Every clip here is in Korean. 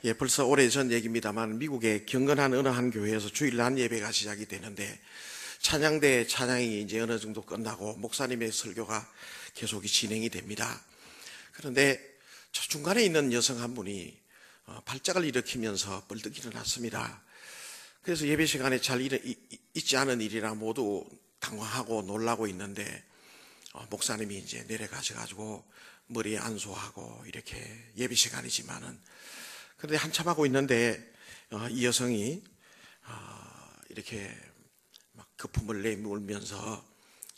예, 벌써 오래전 얘기입니다만 미국의 경건한 어느 한 교회에서 주일 낮 예배가 시작이 되는데 찬양대 찬양이 이제 어느 정도 끝나고 목사님의 설교가 계속 진행이 됩니다. 그런데 저 중간에 있는 여성 한 분이 발작을 일으키면서 벌떡 일어났습니다. 그래서 예배 시간에 잘 있지 않은 일이라 모두 당황하고 놀라고 있는데 목사님이 이제 내려가셔가지고 머리에 안수하고 이렇게 예배 시간이지만은 그런데 한참 하고 있는데 이 여성이 이렇게 막 거품을 내몰면서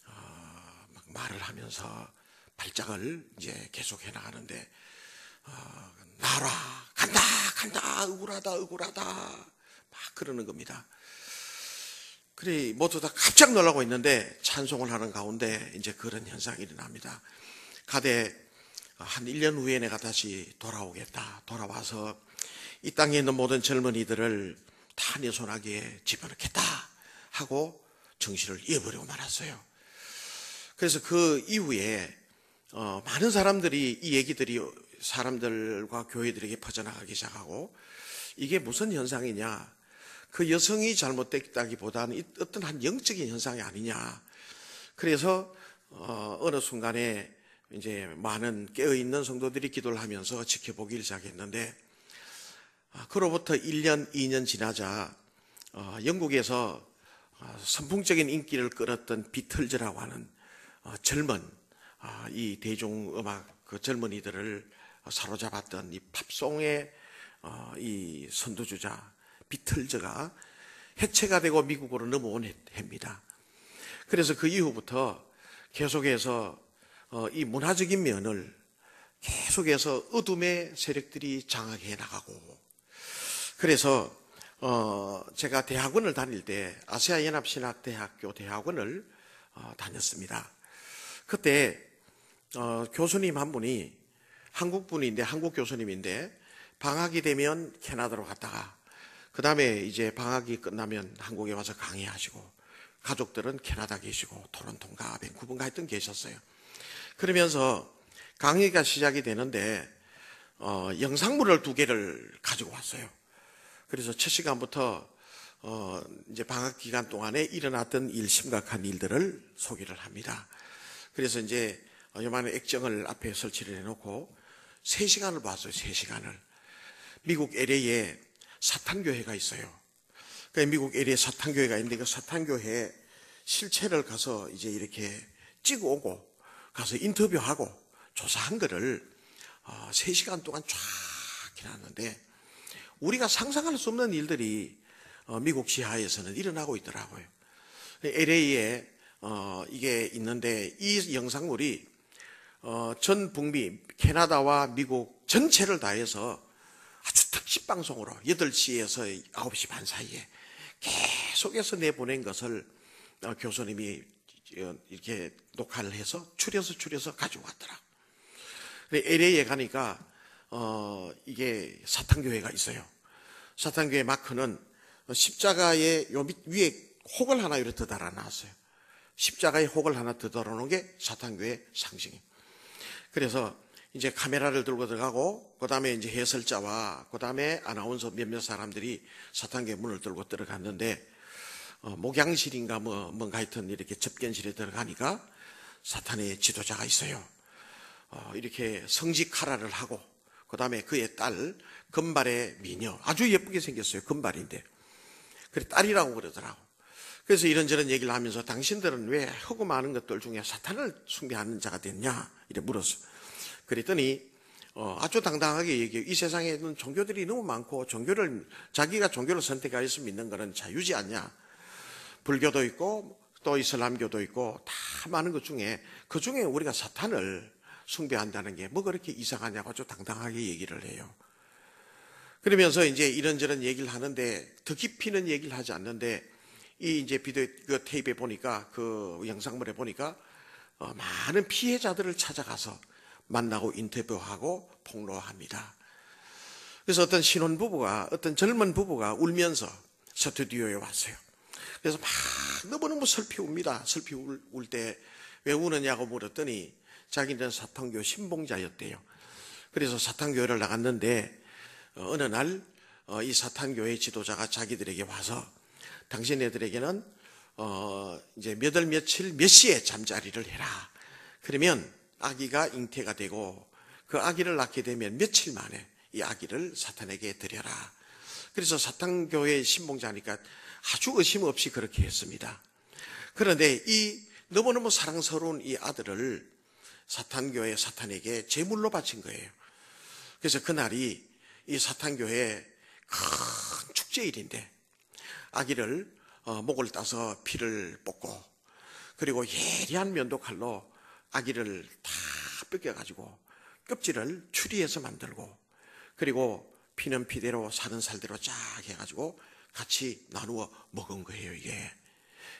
막 말을 하면서 발작을 이제 계속 해나가는데 나라 간다 억울하다 막 그러는 겁니다. 그래 모두 다 깜짝 놀라고 있는데 찬송을 하는 가운데 이제 그런 현상이 일어납니다. 가되 한 1년 후에 내가 다시 돌아오겠다. 돌아와서 이 땅에 있는 모든 젊은이들을 다 내 손아귀에 집어넣겠다 하고 정신을 잃어버리고 말았어요. 그래서 그 이후에 많은 사람들이 이 얘기들이 사람들과 교회들에게 퍼져나가기 시작하고 이게 무슨 현상이냐, 그 여성이 잘못됐다기보다는 어떤 한 영적인 현상이 아니냐. 그래서 어느 순간에 이제 많은 깨어있는 성도들이 기도를 하면서 지켜보기 시작했는데 그로부터 1년, 2년 지나자 영국에서 선풍적인 인기를 끌었던 비틀즈라고 하는 젊은 이 대중음악 그 젊은이들을 사로잡았던 이 팝송의 이 선두주자 비틀즈가 해체가 되고 미국으로 넘어온 해입니다. 그래서 그 이후부터 계속해서 이 문화적인 면을 계속해서 어둠의 세력들이 장악해 나가고, 그래서 제가 대학원을 다닐 때 아시아연합신학대학교 대학원을 다녔습니다. 그때 교수님 한 분이 한국분인데 한국 교수님인데 방학이 되면 캐나다로 갔다가 그 다음에 이제 방학이 끝나면 한국에 와서 강의하시고 가족들은 캐나다 계시고 토론토인가 밴쿠버인가 하여튼 계셨어요. 그러면서 강의가 시작이 되는데 영상물을 2개를 가지고 왔어요. 그래서 첫 시간부터 이제 방학 기간 동안에 일어났던 심각한 일들을 소개를 합니다. 그래서 이제 요만한 액정을 앞에 설치를 해놓고 3시간을 봤어요. 3시간을. 미국 LA에 사탄교회가 있어요. 그 미국 LA에 사탄교회가 있는데 그 사탄교회 실체를 가서 이제 이렇게 찍어 오고 가서 인터뷰하고 조사한 거를 3시간 동안 쫙 해놨는데 우리가 상상할 수 없는 일들이 미국 지하에서는 일어나고 있더라고요. LA에 이게 있는데 이 영상물이 전 북미 캐나다와 미국 전체를 다해서 아주 특집 방송으로 8시에서 9시 반 사이에 계속해서 내보낸 것을 교수님이 이렇게 녹화를 해서 추려서 가지고 왔더라고요. LA에 가니까 이게 사탄교회가 있어요. 사탄교회 마크는 십자가의 요 위에 혹을 하나 이렇게 더 달아놨어요. 십자가에 혹을 하나 더 달아놓은 게 사탄교회 상징이에요. 그래서 이제 카메라를 들고 들어가고 그 다음에 이제 해설자와 그 다음에 아나운서 몇몇 사람들이 사탄교회 문을 들고 들어갔는데 목양실인가 뭔가 하여튼 이렇게 접견실에 들어가니까 사탄의 지도자가 있어요. 이렇게 성지 카라를 하고 그 다음에 그의 딸 금발의 미녀, 아주 예쁘게 생겼어요. 금발인데 그래 딸이라고 그러더라고. 그래서 이런저런 얘기를 하면서 당신들은 왜 하고 많은 것들 중에 사탄을 숭배하는 자가 됐냐 이래 물었어. 그랬더니 아주 당당하게 얘기해요. 이 세상에는 종교들이 너무 많고 자기가 종교를 선택하여서 믿는 것은 자유지 않냐. 불교도 있고 또 이슬람교도 있고 다 많은 것 중에 그 중에 우리가 사탄을 숭배한다는 게 뭐 그렇게 이상하냐고 아주 당당하게 얘기를 해요. 그러면서 이제 이런저런 얘기를 하는데 더 깊이는 얘기를 하지 않는데 이 이제 비디오 그 테이프에 보니까 그 영상물에 보니까 많은 피해자들을 찾아가서 만나고 인터뷰하고 폭로합니다. 그래서 어떤 신혼부부가 어떤 젊은 부부가 울면서 스튜디오에 왔어요. 그래서 막 너무너무 슬피 웁니다. 슬피 울 때 왜 우느냐고 물었더니 자기는 사탄교 신봉자였대요. 그래서 사탄교회를 나갔는데 어느 날 이 사탄교회 지도자가 자기들에게 와서 당신네들에게는 이제 몇 월 며칠 몇 시에 잠자리를 해라. 그러면 아기가 잉태가 되고 그 아기를 낳게 되면 며칠 만에 이 아기를 사탄에게 드려라. 그래서 사탄교회 신봉자니까 아주 의심 없이 그렇게 했습니다. 그런데 이 너무너무 사랑스러운 이 아들을 사탄교회 사탄에게 제물로 바친 거예요. 그래서 그날이 이 사탄교회 큰 축제일인데 아기를 목을 따서 피를 뽑고 그리고 예리한 면도칼로 아기를 다 뺏겨가지고 껍질을 추리해서 만들고 그리고 피는 피대로 살은 살대로 쫙 해가지고 같이 나누어 먹은 거예요, 이게.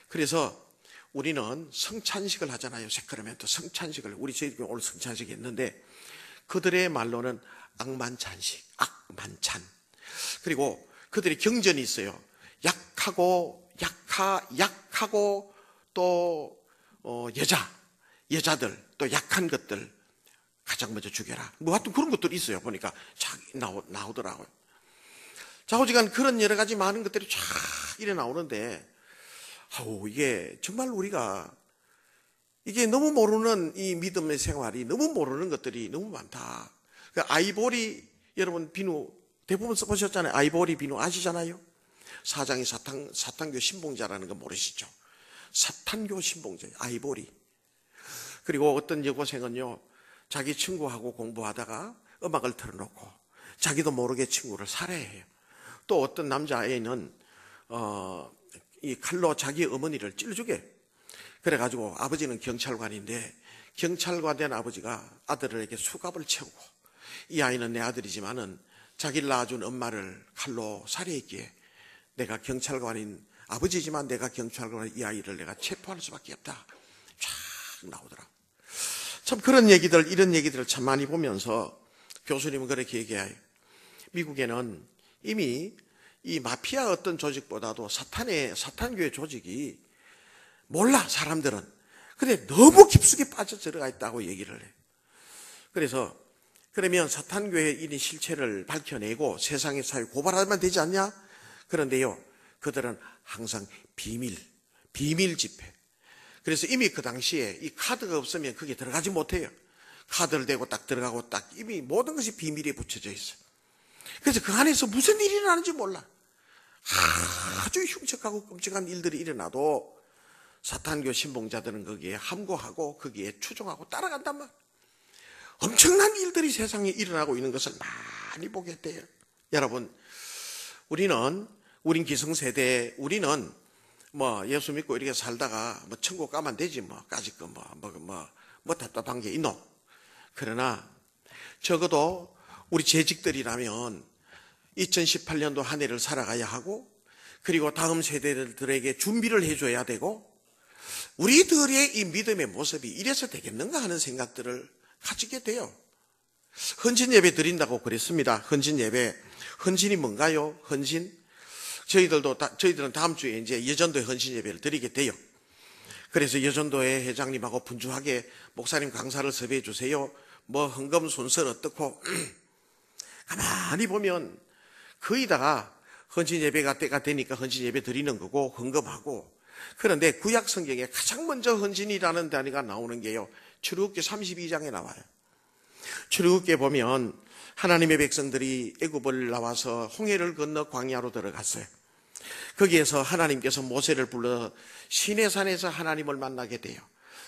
그래서 우리는 성찬식을 하잖아요. 세크라멘토 성찬식을. 저희 오늘 성찬식이 했는데 그들의 말로는 악만찬식, 악만찬. 그리고 그들의 경전이 있어요. 약하고 또 여자들 또 약한 것들 가장 먼저 죽여라. 뭐 하여튼 그런 것들이 있어요. 보니까 나오더라고요. 좌우지간 그런 여러 가지 많은 것들이 쫙 이래 나오는데 이게 정말 우리가 이게 너무 모르는 이 믿음의 생활이 너무 모르는 것들이 너무 많다. 아이보리 여러분 비누 대부분 써보셨잖아요. 아이보리 비누 아시잖아요. 사장이 사탄교 신봉자라는 거 모르시죠? 사탄교 신봉자 아이보리. 그리고 어떤 여고생은요 자기 친구하고 공부하다가 음악을 틀어놓고 자기도 모르게 친구를 살해해요. 또 어떤 남자애는 이 칼로 자기 어머니를 찔러 죽여요. 그래가지고 아버지는 경찰관인데 경찰관 된 아버지가 아들에게 수갑을 채우고 이 아이는 내 아들이지만은 자기를 낳아준 엄마를 칼로 살해했기에 내가 경찰관인 아버지지만 내가 경찰관인 이 아이를 내가 체포할 수밖에 없다. 쫙 나오더라. 참 그런 얘기들 이런 얘기들을 참 많이 보면서 교수님은 그렇게 얘기해요. 미국에는 이미 이 마피아 어떤 조직보다도 사탄교회 조직이 몰라 사람들은. 근데 너무 깊숙이 빠져 들어가 있다고 얘기를 해. 그래서 그러면 사탄교회인의 실체를 밝혀내고 세상의 사회 고발하면 되지 않냐? 그런데요 그들은 항상 비밀 집회. 그래서 이미 그 당시에 이 카드가 없으면 그게 들어가지 못해요. 카드를 대고 딱 들어가고 딱 이미 모든 것이 비밀에 붙여져 있어요. 그래서 그 안에서 무슨 일이 일어나는지 몰라. 아주 흉측하고 끔찍한 일들이 일어나도 사탄교 신봉자들은 거기에 함구하고 거기에 추종하고 따라간단 말이에요. 엄청난 일들이 세상에 일어나고 있는 것을 많이 보게 돼요. 여러분, 우린 기성세대, 우리는 뭐 예수 믿고 이렇게 살다가 뭐 천국 가면 되지 뭐 까짓 거 뭐 답답한 게 있노. 그러나 적어도 우리 재직들이라면 2018년도 한 해를 살아가야 하고 그리고 다음 세대들에게 준비를 해줘야 되고 우리들의 이 믿음의 모습이 이래서 되겠는가 하는 생각들을 가지게 돼요. 헌신 예배 드린다고 그랬습니다. 헌신 예배. 헌신이 뭔가요? 헌신? 저희들은 다음 주에 이제 여전도에 헌신 예배를 드리게 돼요. 그래서 여전도회 회장님하고 분주하게 목사님 강사를 섭외해 주세요. 뭐 헌금 순서는 어떻고 가만히 보면 거의 다 헌신 예배가 때가 되니까 헌신 예배 드리는 거고 헌금하고. 그런데 구약 성경에 가장 먼저 헌신이라는 단어가 나오는 게요 출애굽기 32장에 나와요. 출애굽기에 보면 하나님의 백성들이 애굽을 나와서 홍해를 건너 광야로 들어갔어요. 거기에서 하나님께서 모세를 불러 시내산에서 하나님을 만나게 돼요.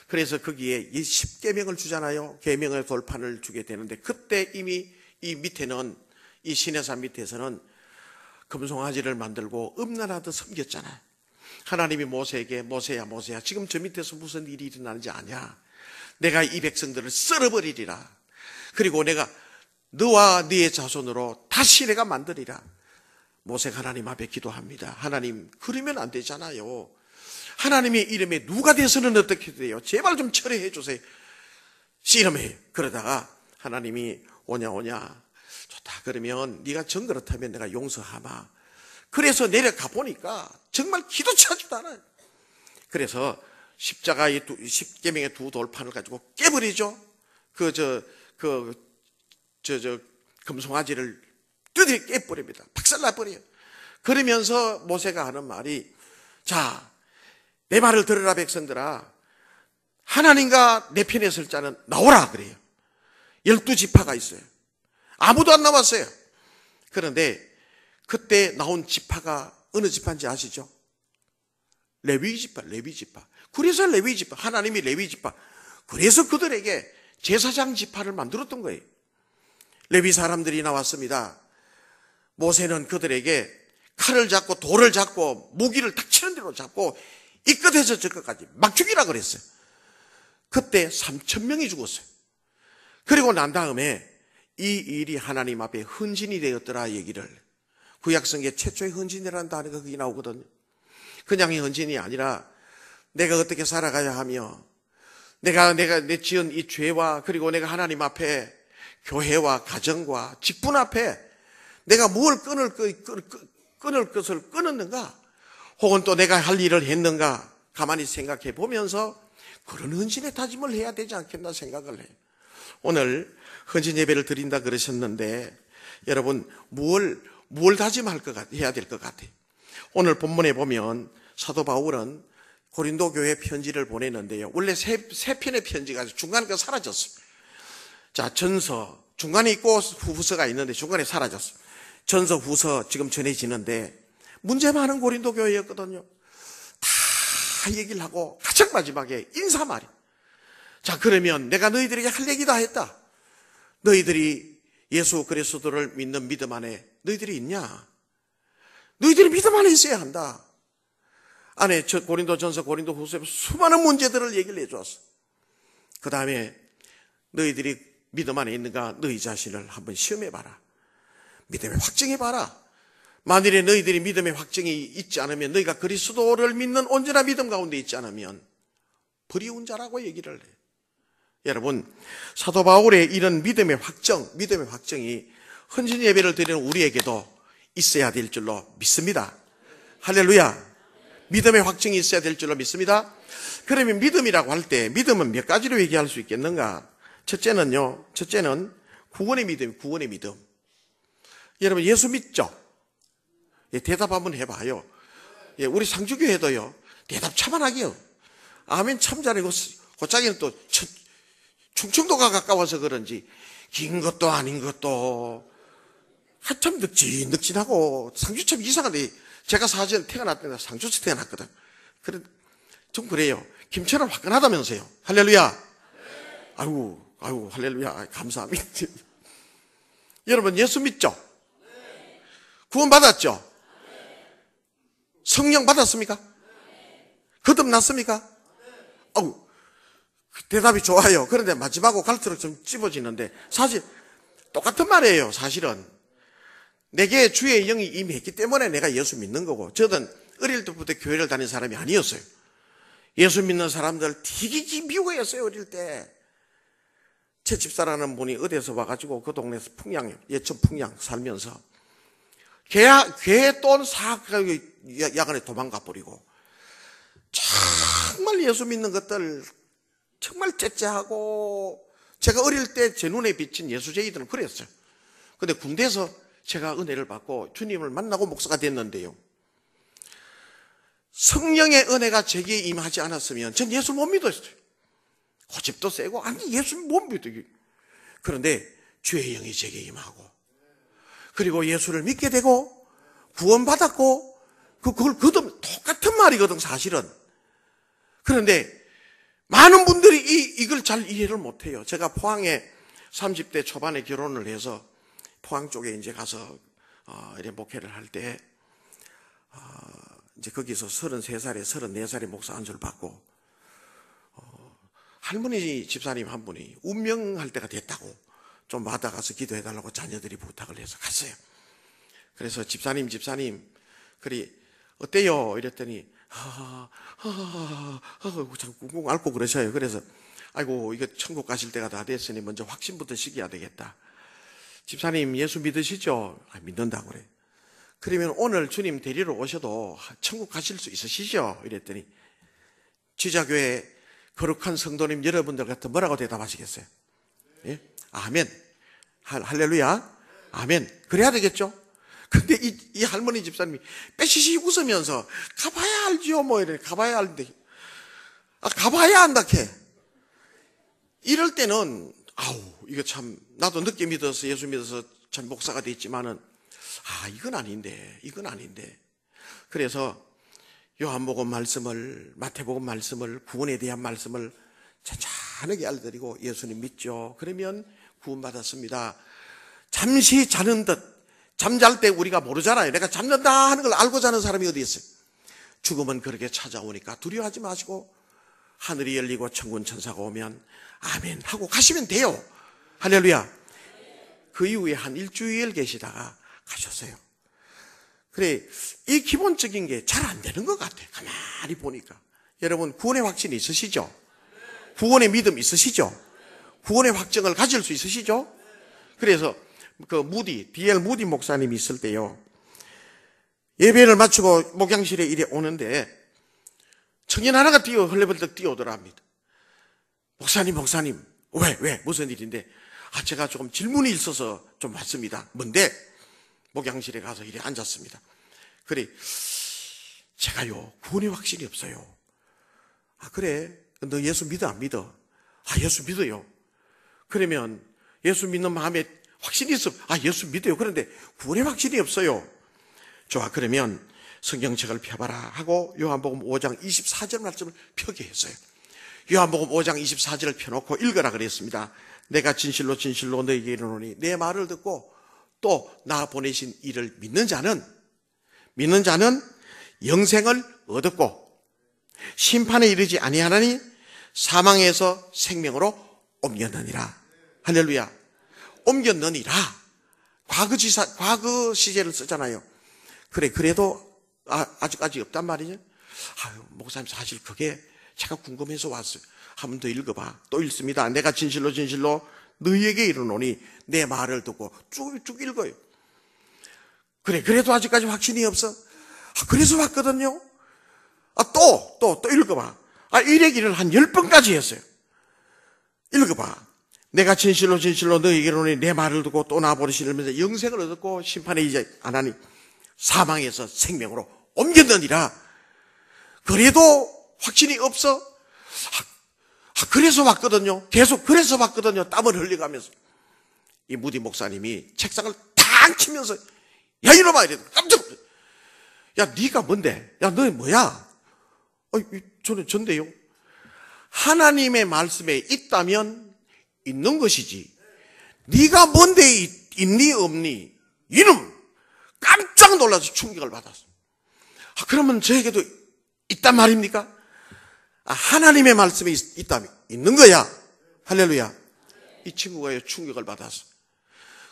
그래서 거기에 이 10계명을 주잖아요. 계명의 돌판을 주게 되는데 그때 이미 이 밑에는 이 시내산 밑에서는 금송아지를 만들고 음란하듯 섬겼잖아요. 하나님이 모세에게 모세야 지금 저 밑에서 무슨 일이 일어나는지 아냐? 내가 이 백성들을 썰어버리리라. 그리고 내가 너와 네의 자손으로 다시 내가 만들리라. 모세가 하나님 앞에 기도합니다. 하나님 그러면 안 되잖아요. 하나님의 이름에 누가 돼서는 어떻게 돼요? 제발 좀 철회해 주세요. 씨름해요. 그러다가 하나님이 오냐 좋다. 그러면 네가 정 그렇다면 내가 용서하마. 그래서 내려가 보니까 정말 기도차지도 않아요. 그래서 십자가의 10계명의 두 돌판을 가지고 깨버리죠. 금송아지를 두드려 깨버립니다. 박살나버려요. 그러면서 모세가 하는 말이, 자, 내 말을 들으라 백성들아, 하나님과 내 편에 설 자는 나오라 그래요. 12지파가 있어요. 아무도 안 나왔어요. 그런데 그때 나온 지파가 어느 지파인지 아시죠? 레위지파. 그래서 레위지파, 하나님이 레위지파, 그래서 그들에게 제사장 지파를 만들었던 거예요. 레위 사람들이 나왔습니다. 모세는 그들에게 칼을 잡고 돌을 잡고 무기를 탁 치는 대로 잡고 이 끝에서 저 끝까지 막 죽이라 그랬어요. 그때 3,000명이 죽었어요. 그리고 난 다음에 이 일이 하나님 앞에 헌신이 되었더라 얘기를, 구약성경에 최초의 헌신이라는 단어가 거기 나오거든요. 그냥 헌신이 아니라 내가 어떻게 살아가야 하며 내가 내 지은 이 죄와, 그리고 내가 하나님 앞에 교회와 가정과 직분 앞에 내가 뭘 끊을 것을 끊었는가, 혹은 또 내가 할 일을 했는가 가만히 생각해 보면서 그런 헌신의 다짐을 해야 되지 않겠나 생각을 해요. 오늘 헌신 예배를 드린다 그러셨는데 여러분 뭘 해야 될 것 같아요. 오늘 본문에 보면 사도 바울은 고린도 교회 편지를 보냈는데요. 원래 세 편의 편지가 중간에 사라졌어요. 자, 전서 중간에 있고 후서가 있는데 중간에 사라졌어요. 전서 후서 지금 전해지는데 문제 많은 고린도 교회였거든요. 다 얘기를 하고 가장 마지막에 인사말이, 자, 그러면 내가 너희들에게 할 얘기 다 했다. 너희들이 예수 그리스도를 믿는 믿음 안에 너희들이 있냐? 너희들이 믿음 안에 있어야 한다. 안에 고린도전서, 고린도후서에 수많은 문제들을 얘기를 해주었어. 그 다음에 너희들이 믿음 안에 있는가 너희 자신을 한번 시험해봐라. 믿음의 확증해봐라. 만일에 너희들이 믿음의 확증이 있지 않으면, 너희가 그리스도를 믿는 온전한 믿음 가운데 있지 않으면 불의운 자라고 얘기를 해. 여러분, 사도 바울의 이런 믿음의 확정이 헌신 예배를 드리는 우리에게도 있어야 될 줄로 믿습니다. 할렐루야. 믿음의 확증이 있어야 될 줄로 믿습니다. 그러면 믿음이라고 할 때 믿음은 몇 가지로 얘기할 수 있겠는가? 첫째는 구원의 믿음. 여러분 예수 믿죠? 예, 대답 한번 해봐요. 예, 우리 상주교회도요, 대답 차분하게요. 아멘 참 잘하고, 고짜기는 또 충청도가 가까워서 그런지 긴 것도 아닌 것도 한참 늑진하고, 상주 참 이상한데, 제가 사실 태어났을 때 상주에서 태어났거든. 그래, 좀 그래요. 김천은 화끈하다면서요. 할렐루야. 아이고, 할렐루야. 감사합니다. 여러분, 예수 믿죠? 구원 받았죠? 성령 받았습니까? 거듭났습니까? 대답이 좋아요. 그런데 마지막으로 갈수록 좀 찝어지는데, 사실 똑같은 말이에요. 사실은 내게 주의 영이 임했기 때문에 내가 예수 믿는 거고, 저는 어릴 때부터 교회를 다닌 사람이 아니었어요. 예수 믿는 사람들 되게 미워했어요. 어릴 때 제 집사라는 분이 어디에서 와가지고 그 동네에서 예천 풍양 살면서 걔 돈 싹 야간에 도망가 버리고, 정말 예수 믿는 것들 정말 째째하고, 제가 어릴 때 제 눈에 비친 예수쟁이들은 그랬어요. 근데 군대에서 제가 은혜를 받고 주님을 만나고 목사가 됐는데요, 성령의 은혜가 제게 임하지 않았으면 전 예수 못 믿었어요. 고집도 세고, 아니 예수 못 믿어요. 그런데 주의 영이 제게 임하고, 그리고 예수를 믿게 되고 구원받았고, 그걸 똑같은 말이거든 사실은. 그런데 많은 분들이 이걸 잘 이해를 못해요. 제가 포항에 30대 초반에 결혼을 해서 포항 쪽에 이제 가서 이렇게 목회를 할 때, 이제 거기서 33살에 34살에 목사 안수를 받고, 할머니 집사님 한 분이 운명할 때가 됐다고 좀 받아가서 기도해달라고 자녀들이 부탁을 해서 갔어요. 그래서 집사님 그리 어때요? 이랬더니 자꾸 꾹꾹 앓고 그러셔요. 그래서 아이고, 이거 천국 가실 때가 다 됐으니 먼저 확신부터 시켜야 되겠다. 집사님 예수 믿으시죠? 믿는다고 그래. 그러면 오늘 주님 데리러 오셔도 천국 가실 수 있으시죠? 이랬더니 지자교회 거룩한 성도님 여러분들 같은 뭐라고 대답하시겠어요? 예? 아멘. 할렐루야. 아멘. 그래야 되겠죠? 근데 이 할머니 집사님이 빼시시 웃으면서 가봐야 알죠. 뭐 이래. 가봐야 알는데. 가봐야 안다 캐. 이럴 때는 이거 참 나도 늦게 믿어서 예수 믿어서 참 목사가 됐지만은 이건 아닌데. 그래서 요한복음 말씀을, 마태복음 말씀을, 구원에 대한 말씀을 찬찬하게 알려드리고 예수님 믿죠. 그러면 구원받았습니다. 잠시 자는 듯, 잠잘 때 우리가 모르잖아요. 내가 잠든다 하는 걸 알고 자는 사람이 어디 있어요? 죽음은 그렇게 찾아오니까 두려워하지 마시고 하늘이 열리고 천군 천사가 오면 아멘 하고 가시면 돼요. 할렐루야. 그 이후에 한 일주일 계시다가 가셨어요. 그래, 이 기본적인 게 잘 안 되는 것 같아요. 가만히 보니까. 여러분, 구원의 확신이 있으시죠? 구원의 믿음 있으시죠? 구원의 확정을 가질 수 있으시죠? 그래서 D.L. 무디 목사님이 있을 때요, 예배를 마치고 목양실에 이래 오는데 청년 하나가 헐레벌떡 뛰어오더랍니다. 목사님, 왜? 무슨 일인데? 제가 조금 질문이 있어서 좀 왔습니다. 뭔데? 목양실에 가서 이래 앉았습니다. 그래, 제가요, 구원의 확신이 없어요. 그래? 너 예수 믿어, 안 믿어? 예수 믿어요. 그러면 예수 믿는 마음에 확신이 있어. 예수 믿어요. 그런데 구원의 확신이 없어요. 좋아, 그러면 성경책을 펴봐라 하고 요한복음 5장 24절 말씀을 펴게 했어요. 요한복음 5장 24절을 펴놓고 읽으라 그랬습니다. 내가 진실로 너에게 이르노니 내 말을 듣고 또 나 보내신 이를 믿는 자는 영생을 얻었고 심판에 이르지 아니하나니 사망에서 생명으로 옮겼느니라. 할렐루야. 옮겼느니라. 과거 시제를 쓰잖아요. 그래도 아직까지 없단 말이죠. 목사님 사실 그게 제가 궁금해서 왔어요. 한 번 더 읽어봐. 또 읽습니다. 내가 진실로 너희에게 이르노니 내 말을 듣고 쭉 읽어요. 그래도 아직까지 확신이 없어. 그래서 왔거든요. 또 읽어봐. 이래기를 한 10번까지 했어요. 읽어봐. 내가 진실로 너희에게 이르노니 내 말을 듣고 또 나 보내시면서 영생을 얻었고 심판에 이제 안 하니 사망에서 생명으로 옮겼느니라. 그래도 확신이 없어. 그래서 왔거든요. 계속 그래서 왔거든요. 땀을 흘려가면서. 이 무디 목사님이 책상을 탁 치면서 야 이놈아 이래 깜짝. 야 네가 뭔데? 야 너 뭐야? 저는 전데요. 하나님의 말씀에 있다면 있는 것이지. 네가 뭔데 있니 없니? 이놈 깜짝 놀라서 충격을 받았어. 그러면 저에게도 있단 말입니까? 하나님의 말씀에 있다면 있는 거야. 할렐루야. 이 친구가 충격을 받았어.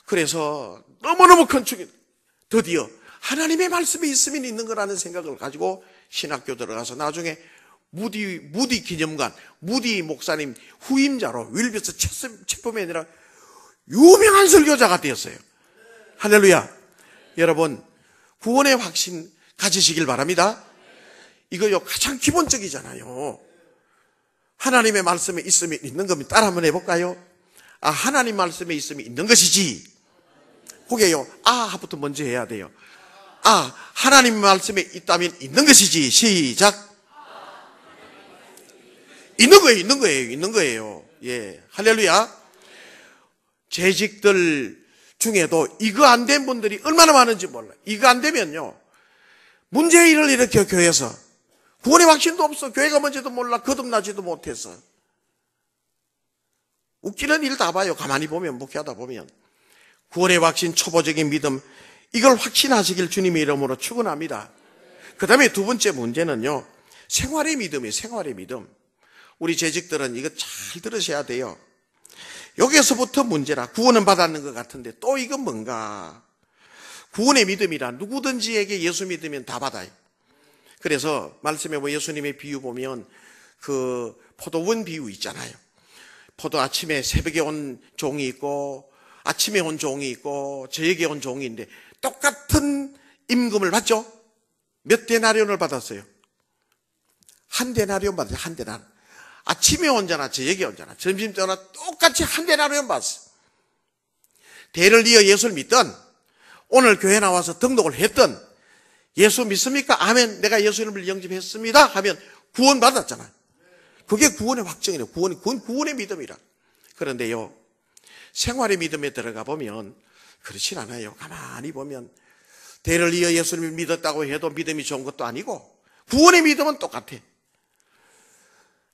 그래서 너무너무 큰 충격. 드디어 하나님의 말씀이 있으면 있는 거라는 생각을 가지고 신학교 들어가서 나중에 무디 기념관, 무디 목사님 후임자로 윌비스 체포맨이라 유명한 설교자가 되었어요. 할렐루야. 여러분, 구원의 확신 가지시길 바랍니다. 이거요, 가장 기본적이잖아요. 하나님의 말씀에 있으면 있는 겁니다. 따라 한번 해볼까요? 하나님 말씀에 있으면 있는 것이지. 그게요, 부터 먼저 해야 돼요. 하나님 말씀에 있다면 있는 것이지. 시작. 있는 거예요. 예. 할렐루야. 재직들 중에도 이거 안 된 분들이 얼마나 많은지 몰라요. 이거 안 되면요, 문제일을 일으켜 교회에서. 구원의 확신도 없어. 교회가 뭔지도 몰라. 거듭나지도 못해서. 웃기는 일 다 봐요. 가만히 보면, 목회하다 보면. 구원의 확신, 초보적인 믿음, 이걸 확신하시길 주님의 이름으로 축원합니다. 그 다음에 두 번째 문제는요, 생활의 믿음이에요. 생활의 믿음. 우리 재직들은 이거 잘 들으셔야 돼요. 여기에서부터 문제라. 구원은 받았는 것 같은데 또 이건 뭔가. 구원의 믿음이라 누구든지에게 예수 믿으면 다 받아요. 그래서 말씀에 예수님의 비유 보면 그 포도원 비유 있잖아요. 포도 아침에 새벽에 온 종이 있고 아침에 온 종이 있고 저녁에 온 종이 있는데 똑같은 임금을 받죠? 몇 데나리온을 받았어요? 한 데나리온 받았어요. 한 데나리온. 아침에 온 자나 저녁에 온 자나 점심 때나 똑같이 한 데나리온 받았어요. 대를 이어 예수를 믿든 오늘 교회 나와서 등록을 했든 예수 믿습니까? 아멘. 내가 예수 이름을 영접했습니다. 하면 구원 받았잖아요. 그게 구원의 확정이래요. 구원의 믿음이라. 그런데요, 생활의 믿음에 들어가 보면 그렇진 않아요. 가만히 보면 대를 이어 예수님을 믿었다고 해도 믿음이 좋은 것도 아니고 구원의 믿음은 똑같아.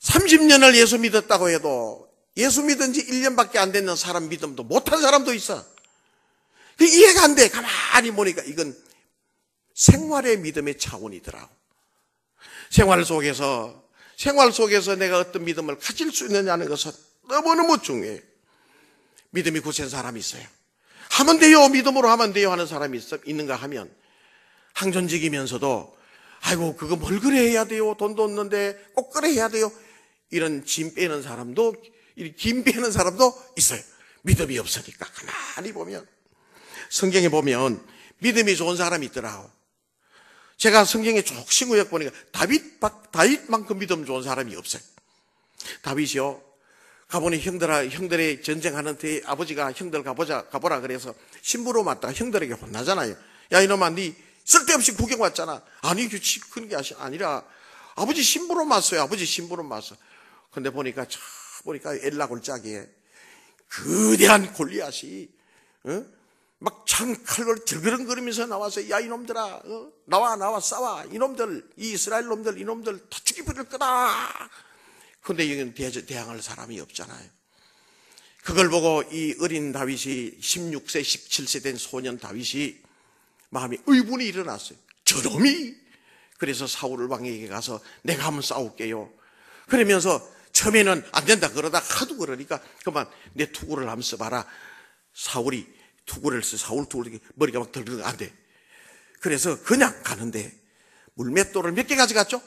30년을 예수 믿었다고 해도 예수 믿은 지 1년밖에 안 됐는 사람 믿음도 못한 사람도 있어. 이해가 안 돼. 가만히 보니까 이건 생활의 믿음의 차원이더라고. 생활 속에서 내가 어떤 믿음을 가질 수 있느냐는 것은 너무너무 중요해요. 믿음이 굳은 사람이 있어요. 하면 돼요. 믿음으로 하면 돼요 하는 사람이 있는가 하면 항존직이면서도 아이고 그거 뭘 그래 해야 돼요. 돈도 없는데 꼭 그래 해야 돼요. 이런 짐 빼는 사람도 김 빼는 사람도 있어요. 믿음이 없으니까. 가만히 보면 성경에 보면 믿음이 좋은 사람이 있더라고. 제가 성경에 쭉 신구약 보니까 다윗만큼 믿음 좋은 사람이 없어요. 다윗이요, 가보니 형들의 전쟁하는 때 아버지가 형들 가보라 그래서 신부로 맞다가 형들에게 혼나잖아요. 야 이놈아 니 쓸데없이 구경 왔잖아. 아니 그런 게 아니라 아버지 신부로 맞서요. 아버지 신부로 맞서. 근데 보니까 엘라 골짜기에 거대한 골리앗이 막 창칼로 들그렁거리면서 나와서 야 이놈들아 나와 싸워. 이놈들 이 이스라엘 놈들 이놈들 다 죽여버릴 거다. 근데 여기는 대항할 사람이 없잖아요. 그걸 보고 이 어린 다윗이 16세 17세 된 소년 다윗이 마음에 의분이 일어났어요. 저놈이. 그래서 사울 왕에게 가서 내가 한번 싸울게요. 그러면서 처음에는 안 된다 그러다 하도 그러니까 그만 내 투구를 한번 써봐라. 사울 투구를 머리가 막 들고 안 돼. 그래서 그냥 가는데 물맷돌을 몇 개 가져갔죠?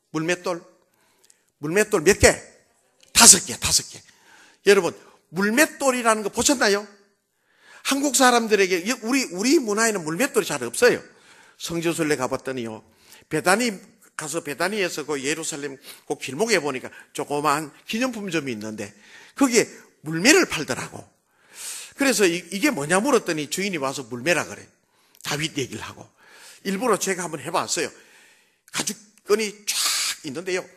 물맷돌 몇 개? 5개. 여러분 물맷돌이라는 거 보셨나요? 한국 사람들에게 우리 문화에는 물맷돌이 잘 없어요. 성지순례 가봤더니요, 베다니에서 그 예루살렘 그 길목에 보니까 조그마한 기념품점이 있는데 거기에 물매를 팔더라고. 그래서 이게 뭐냐 물었더니 주인이 와서 물매라 그래. 다윗 얘기를 하고. 일부러 제가 한번 해봤어요. 가죽끈이 쫙 있는데요,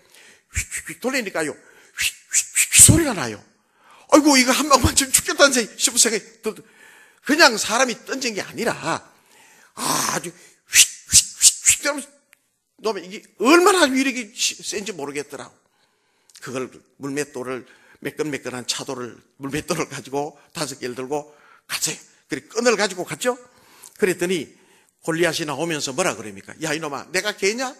휙휙 돌리니까요 휙휙 소리가 나요. 아이고 이거 한 방만 좀 죽겠다는 생각이 그냥 사람이 던진 게 아니라 아주 휙휙휙휙 놓으면 이게 얼마나 위력이 센지 모르겠더라고. 그걸 물맷돌을 매끈매끈한 물맷돌을 가지고 5개를 들고 갔어요. 그래 끈을 가지고 갔죠. 그랬더니 골리앗이 나오면서 뭐라 그럽니까? 야 이놈아 내가 개냐?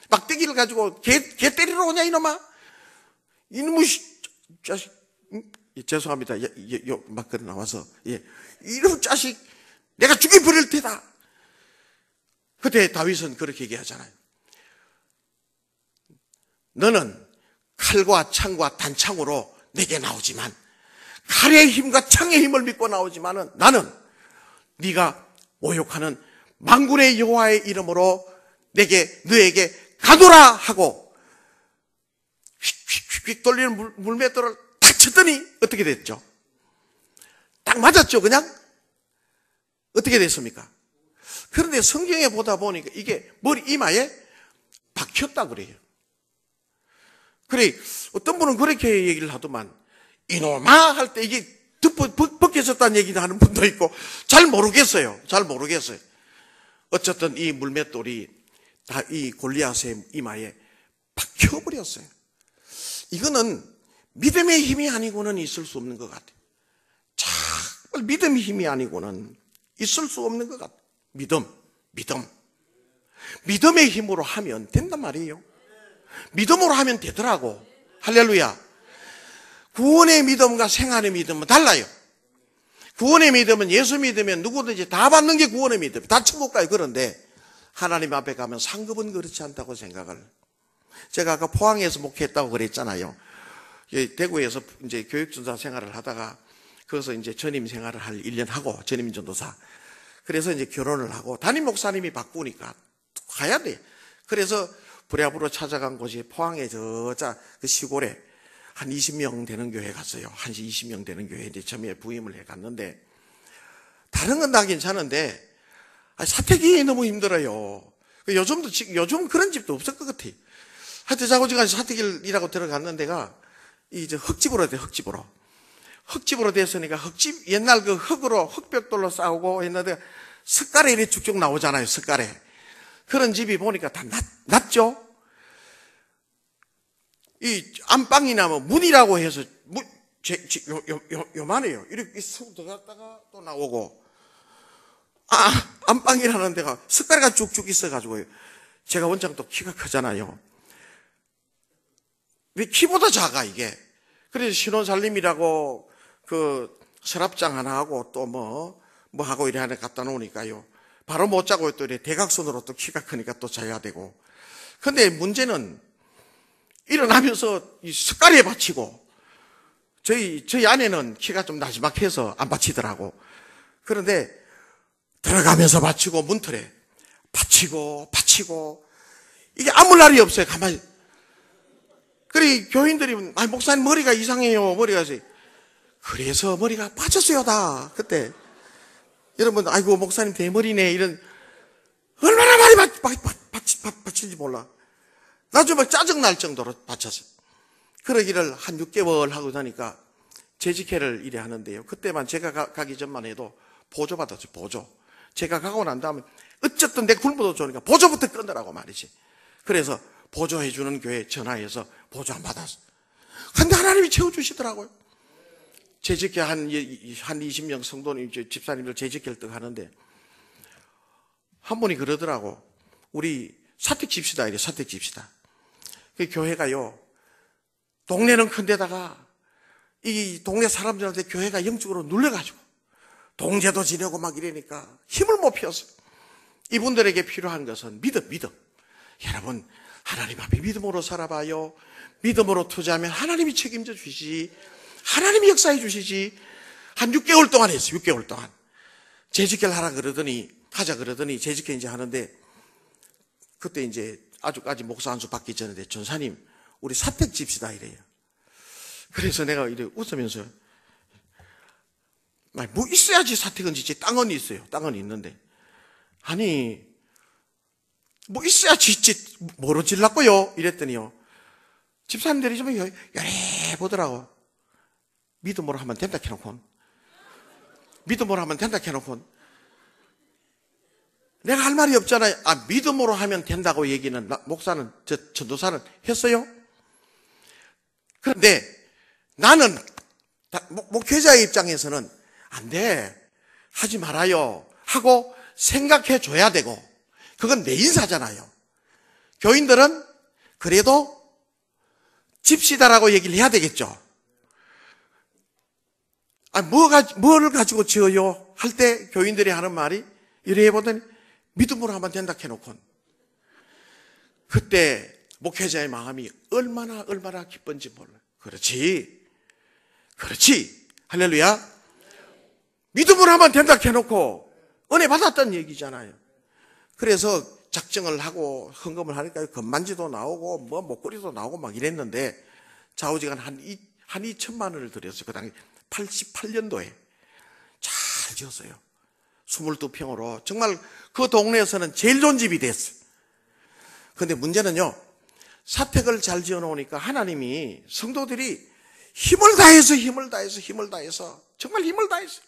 막대기를 가지고 개 때리러 오냐 이놈아? 이놈의 자식. 죄송합니다. 막 그래 나와서 이놈 자식 내가 죽여버릴 테다. 그때 다윗은 그렇게 얘기하잖아요. 너는 칼과 창과 단창으로 내게 나오지만 칼의 힘과 창의 힘을 믿고 나오지만은 나는 네가 모욕하는 만군의 여호와의 이름으로 너에게 가노라 하고 휙휙휙 돌리는 물맷돌을 탁 쳤더니 어떻게 됐죠? 딱 맞았죠 그냥? 어떻게 됐습니까? 그런데 성경에 보다 보니까 이게 머리 이마에 박혔다 그래요. 그래 어떤 분은 그렇게 얘기를 하더만 이놈아 할 때 이게 벗겨졌다는 얘기를 하는 분도 있고 잘 모르겠어요. 어쨌든 이 물맷돌이 다 이 골리앗의 이마에 박혀버렸어요. 이거는 믿음의 힘이 아니고는 있을 수 없는 것 같아요. 정말 믿음의 힘이 아니고는 있을 수 없는 것 같아요. 믿음의 힘으로 하면 된단 말이에요. 믿음으로 하면 되더라고. 할렐루야. 구원의 믿음과 생활의 믿음은 달라요. 구원의 믿음은 예수 믿으면 누구든지 다 받는 게 구원의 믿음. 다 천국 가요. 그런데 하나님 앞에 가면 상급은 그렇지 않다고 생각을. 제가 아까 포항에서 목회했다고 그랬잖아요. 대구에서 이제 교육전사 생활을 하다가 거기서 이제 전임 생활을 할 1년 하고 전임 전도사. 그래서 이제 결혼을 하고 담임 목사님이 바꾸니까 가야 돼. 그래서 부랴부랴 찾아간 곳이 포항의 그 시골에 한 20명 되는 교회 갔어요. 한 20명 되는 교회에 처음에 부임을 해 갔는데 다른 건 다 괜찮은데 사택이 너무 힘들어요. 요즘 그런 집도 없을 것 같아요. 하여튼 자고지간 사택을 일하고 들어갔는 데가 이제 흙집으로 돼, 흙집으로. 흙집으로 됐으니까 흙집, 옛날 그 흙으로, 흙벽돌로 싸우고 했는데 석가래 이렇게 쭉쭉 나오잖아요, 석가래. 그런 집이 보니까 다 낮죠? 이 안방이나 뭐 문이라고 해서, 요만해요. 이렇게 쑥 들어갔다가 또 나오고. 안방이라는 데가 석가래가 쭉쭉 있어가지고요. 제가 원장 또 키가 크잖아요. 왜 키보다 작아, 이게. 그래서 신혼살림이라고 그 서랍장 하나 하고 또 뭐 하고 이래 하나 갖다 놓으니까요. 바로 못 자고 또 이래 대각선으로 또 키가 크니까 또 자야 되고. 근데 문제는 일어나면서 이 석가래에 받치고 저희 아내는 키가 좀 나지막해서 안 받치더라고. 그런데 들어가면서 받치고 문틀에 받치고 이게 아무 날이 없어요. 가만히. 그래 교인들이 목사님 머리가 이상해요. 그래서 머리가 빠졌어요 다 그때. 여러분 아이고 목사님 대머리네 이런 얼마나 많이 받친지 몰라. 나중에 막 짜증날 정도로 받쳤어요. 그러기를 한 6개월 하고 나니까 재직회를 이래 하는데요. 그때만 제가 가기 전만 해도 보조 받았어요. 보조. 제가 가고 난 다음에 어쨌든 내 굶어도 좋으니까 보조부터 끊으라고 말이지. 그래서 보조해주는 교회 전화해서 보조 안 받았어. 근데 하나님이 채워주시더라고요. 재직회 한 20명 성도님, 집사님들 재직회를 또 하는데 한 분이 그러더라고. 우리 사택 집시다 이래. 사택 집시다. 그 교회가요. 동네는 큰데다가 이 동네 사람들한테 교회가 영적으로 눌려가지고 동제도 지내고 막 이러니까 힘을 못 펴서 이분들에게 필요한 것은 믿음. 여러분 하나님 앞에 믿음으로 살아봐요. 믿음으로 투자하면 하나님이 책임져 주시지. 하나님이 역사해 주시지. 한 6개월 동안 했어요. 6개월 동안. 재직회를 하자 그러더니 재직회 이제 하는데 그때 이제 아주까지 목사 한 수 받기 전에 전사님 우리 사택 집시다 이래요. 그래서 내가 이래 웃으면서 뭐 있어야지 사택은 짓지. 땅은 있어요. 땅은 있는데 아니 뭐 있어야 짓지 뭐로 질랐고요 이랬더니요. 집사님들이 좀 요래 보더라고. 믿음으로 하면 된다 해놓고 내가 할 말이 없잖아요. 믿음으로 하면 된다고 얘기는 목사는 전도사는 했어요. 그런데 나는 목회자의 입장에서는 안 돼, 하지 말아요 하고 생각해 줘야 되고 그건 내 인사잖아요. 교인들은 그래도 집시다라고 얘기를 해야 되겠죠. 뭐를 가지고 지어요? 할 때 교인들이 하는 말이 이래 보더니 믿음으로 하면 된다 해놓고 그때 목회자의 마음이 얼마나 기쁜지 몰라요. 그렇지 할렐루야. 믿음으로 하면 된다 해놓고 은혜 받았다는 얘기잖아요. 그래서 작정을 하고 헌금을 하니까 금만지도 나오고 뭐 목걸이도 나오고 막 이랬는데 좌우지간 한 2천만 원을 들였어요. 그 당시 88년도에 잘 지었어요. 22평으로 정말 그 동네에서는 제일 좋은 집이 됐어요. 그런데 문제는요, 사택을 잘 지어놓으니까 하나님이 성도들이 힘을 다해서 정말 힘을 다해서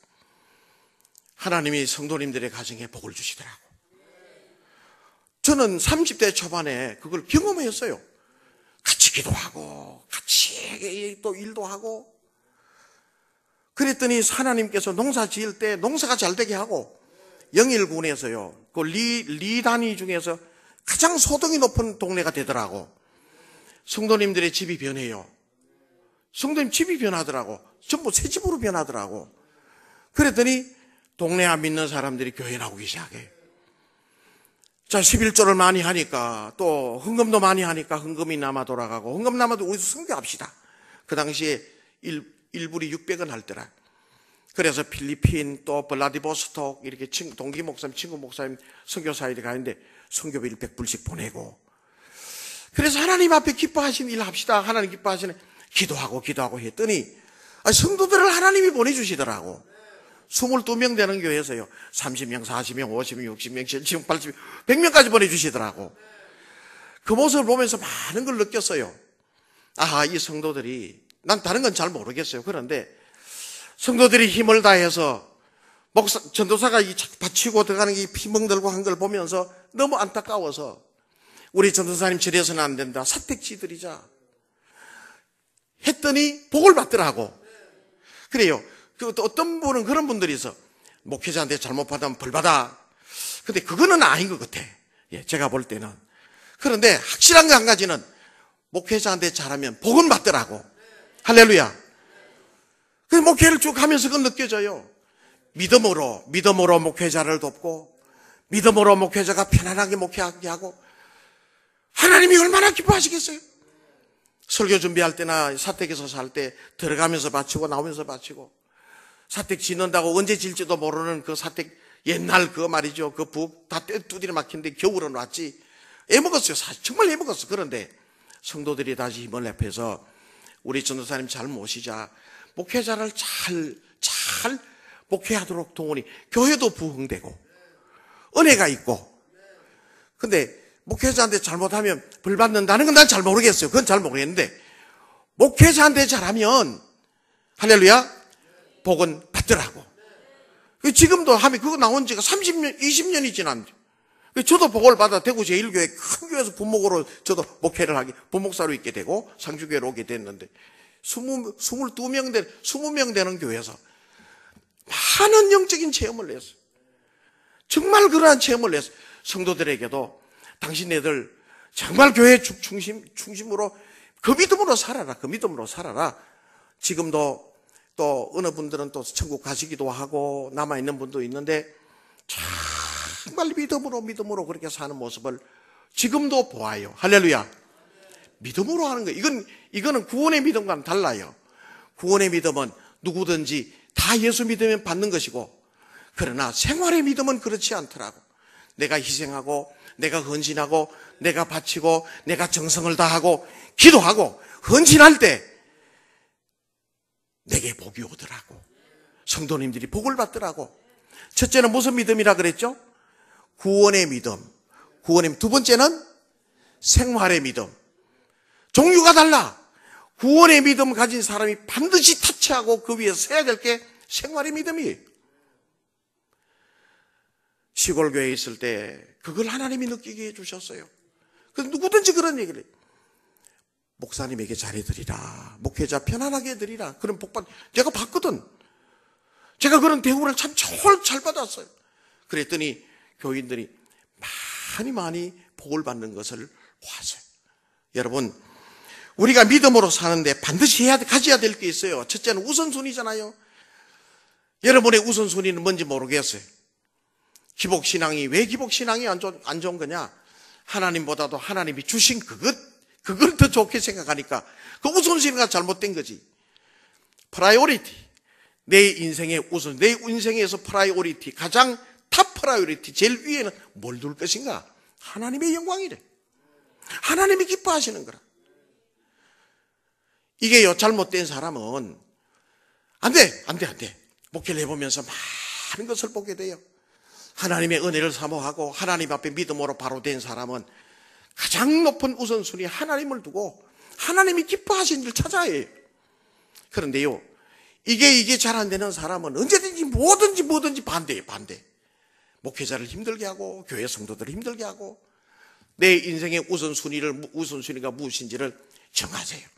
하나님이 성도님들의 가정에 복을 주시더라고. 저는 30대 초반에 그걸 경험했어요. 같이 기도하고 같이 또 일도 하고 그랬더니 하나님께서 농사 지을 때 농사가 잘 되게 하고 영일군에서요, 그 리 단위 중에서 가장 소득이 높은 동네가 되더라고. 성도님들의 집이 변해요. 성도님 집이 변하더라고. 전부 새 집으로 변하더라고. 그랬더니 동네 안 믿는 사람들이 교회 나오기 시작해. 자, 11조를 많이 하니까 또 헌금도 많이 하니까 헌금이 남아 돌아가고 헌금 남아도 우리도 선교합시다. 그 당시에 1불이 600원 할 때라. 그래서 필리핀 또 블라디보스톡 이렇게 동기 목사님, 친구 목사님 선교사일이 가는데 선교비를 100불씩 보내고. 그래서 하나님 앞에 기뻐하신 일 합시다. 하나님 기뻐하시는 기도하고 했더니 성도들을 하나님이 보내주시더라고. 22명 되는 교회에서요 30명, 40명, 50명, 60명, 70명, 80명, 100명까지 보내주시더라고. 그 모습을 보면서 많은 걸 느꼈어요. 아하, 이 성도들이, 난 다른 건 잘 모르겠어요. 그런데 성도들이 힘을 다해서 전도사가 바치고 들어가는 이 피멍 들고 한 걸 보면서 너무 안타까워서 우리 전도사님 저래서는 안 된다. 사택지들이자 했더니 복을 받더라고. 그래요. 어떤 분은 그런 분들이 있어. 목회자한테 잘못 받으면 벌 받아. 근데 그거는 아닌 것 같아. 예, 제가 볼 때는. 그런데 확실한 거 한 가지는 목회자한테 잘하면 복은 받더라고. 할렐루야. 그 목회를 쭉 하면서 그건 느껴져요. 믿음으로 목회자를 돕고, 믿음으로 목회자가 편안하게 목회하게 하고, 하나님이 얼마나 기뻐하시겠어요? 설교 준비할 때나 사택에서 살 때 들어가면서 바치고 나오면서 바치고, 사택 짓는다고 언제 질지도 모르는 그 사택, 옛날 그거 말이죠. 그 북 다 두드려 막힌데 겨울은 왔지. 애먹었어요. 사실 정말 애먹었어. 그런데 성도들이 다시 힘을 합해서 우리 전도사님 잘 모시자. 목회자를 잘 목회하도록 동원이, 교회도 부흥되고 은혜가 있고. 근데 목회자한테 잘못하면 벌 받는다는 건 난 잘 모르겠어요. 그건 잘 모르겠는데 목회자한테 잘하면 할렐루야 복은 받더라고. 지금도 하면 그거 나온 지가 30년, 20년이 지났는데 저도 복을 받아 대구 제1교회 큰 교회에서 부목으로 저도 목회를 하게, 부목사로 있게 되고 상주교회로 오게 됐는데 20명 되는 교회에서 많은 영적인 체험을 했어요. 정말 그러한 체험을 했어요. 성도들에게도 당신네들 정말 교회 중심으로 그 믿음으로 살아라. 그 믿음으로 살아라. 지금도 또 어느 분들은 또 천국 가시기도 하고 남아있는 분도 있는데 정말 믿음으로 그렇게 사는 모습을 지금도 보아요. 할렐루야. 믿음으로 하는 거예요. 이거는 구원의 믿음과는 달라요. 구원의 믿음은 누구든지 다 예수 믿으면 받는 것이고, 그러나 생활의 믿음은 그렇지 않더라고. 내가 희생하고, 내가 헌신하고, 내가 바치고, 내가 정성을 다하고, 기도하고, 헌신할 때 내게 복이 오더라고. 성도님들이 복을 받더라고. 첫째는 무슨 믿음이라 그랬죠? 구원의 믿음. 두 번째는 생활의 믿음. 종류가 달라. 구원의 믿음 가진 사람이 반드시 타치하고 그 위에 서야 될 게 생활의 믿음이에요. 시골교회에 있을 때 그걸 하나님이 느끼게 해주셨어요. 그래서 누구든지 그런 얘기를 해요. 목사님에게 잘해드리라. 목회자 편안하게 해드리라. 그런 복받, 내가 봤거든. 제가 그런 대우를 참 잘 받았어요. 그랬더니 교인들이 많이 복을 받는 것을 보았어요. 여러분, 우리가 믿음으로 사는데 반드시 가져야 될 게 있어요. 첫째는 우선순위잖아요. 여러분의 우선순위는 뭔지 모르겠어요. 기복신앙이, 왜 기복신앙이 안 좋은 거냐? 하나님보다도 하나님이 주신 그걸 더 좋게 생각하니까 그 우선순위가 잘못된 거지. 프라이오리티. 내 인생의 우선, 내 인생에서 프라이오리티, 가장 탑 프라이오리티, 제일 위에는 뭘 둘 것인가? 하나님의 영광이래. 하나님이 기뻐하시는 거라. 이게요, 잘못된 사람은 안 돼. 목회를 해보면서 많은 것을 보게 돼요. 하나님의 은혜를 사모하고 하나님 앞에 믿음으로 바로 된 사람은 가장 높은 우선순위 하나님을 두고 하나님이 기뻐하시는 일 찾아야 해요. 그런데요, 이게 잘 안 되는 사람은 언제든지 뭐든지 반대예요. 목회자를 힘들게 하고 교회 성도들을 힘들게 하고 내 인생의 우선순위가 무엇인지를 정하세요.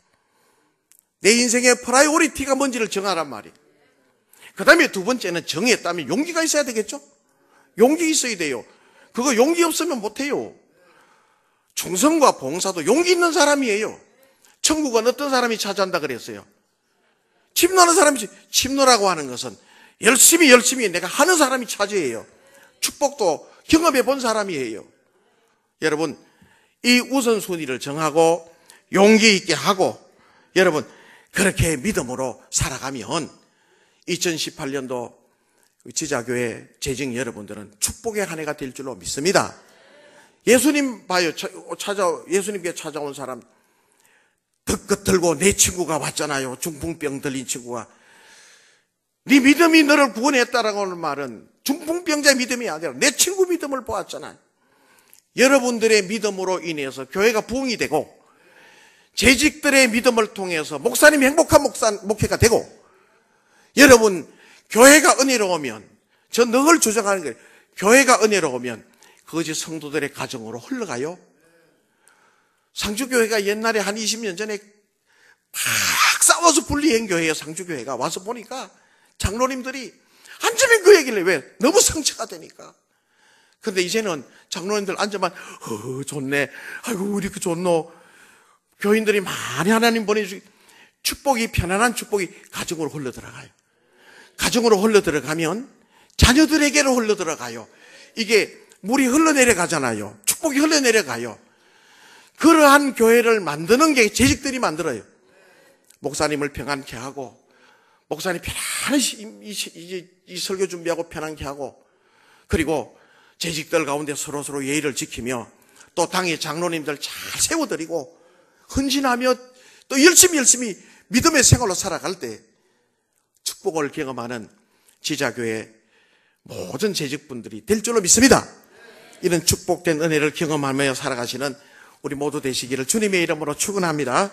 내 인생의 프라이오리티가 뭔지를 정하란 말이에요. 그 다음에 두 번째는 정했다면 용기가 있어야 되겠죠? 용기 있어야 돼요. 그거 용기 없으면 못해요. 충성과 봉사도 용기 있는 사람이에요. 천국은 어떤 사람이 차지한다 그랬어요? 침노하는 사람이, 침노라고 하는 것은 열심히 내가 하는 사람이 차지해요. 축복도 경험해 본 사람이에요. 여러분, 이 우선순위를 정하고 용기 있게 하고 여러분 그렇게 믿음으로 살아가면 2018년도 지자교회 재직 여러분들은 축복의 한 해가 될 줄로 믿습니다. 예수님 봐요. 예수님께 찾아온 사람 덧것 들고 내 친구가 왔잖아요. 중풍병 들린 친구가 네 믿음이 너를 구원했다라고 하는 말은 중풍병자의 믿음이 아니라 내 친구 믿음을 보았잖아요. 여러분들의 믿음으로 인해서 교회가 부흥이 되고 재직들의 믿음을 통해서 목사님이 행복한 목회가 되고 여러분 교회가 은혜로우면 저 늘 주장하는 거예요. 교회가 은혜로우면 거짓 성도들의 가정으로 흘러가요. 상주교회가 옛날에 한 20년 전에 막 싸워서 분리한 교회예요. 상주교회가 와서 보니까 장로님들이 앉으면 그 얘기를 왜? 너무 상처가 되니까. 그런데 이제는 장로님들 앉으면 좋네. 아이고 우리 그 좋노. 교인들이 많이 하나님 보내주기 축복이 편안한 축복이 가정으로 흘러들어가요. 가정으로 흘러들어가면 자녀들에게로 흘러들어가요. 이게 물이 흘러내려가잖아요. 축복이 흘러내려가요. 그러한 교회를 만드는 게 재직들이 만들어요. 목사님을 평안케 하고 목사님 편안히 이 설교 준비하고 편안케 하고 그리고 재직들 가운데 서로 예의를 지키며 또 당의 장로님들 잘 세워드리고 헌신하며 또 열심히 믿음의 생활로 살아갈 때 축복을 경험하는 지자교회 모든 재직분들이 될 줄로 믿습니다. 이런 축복된 은혜를 경험하며 살아가시는 우리 모두 되시기를 주님의 이름으로 축원합니다.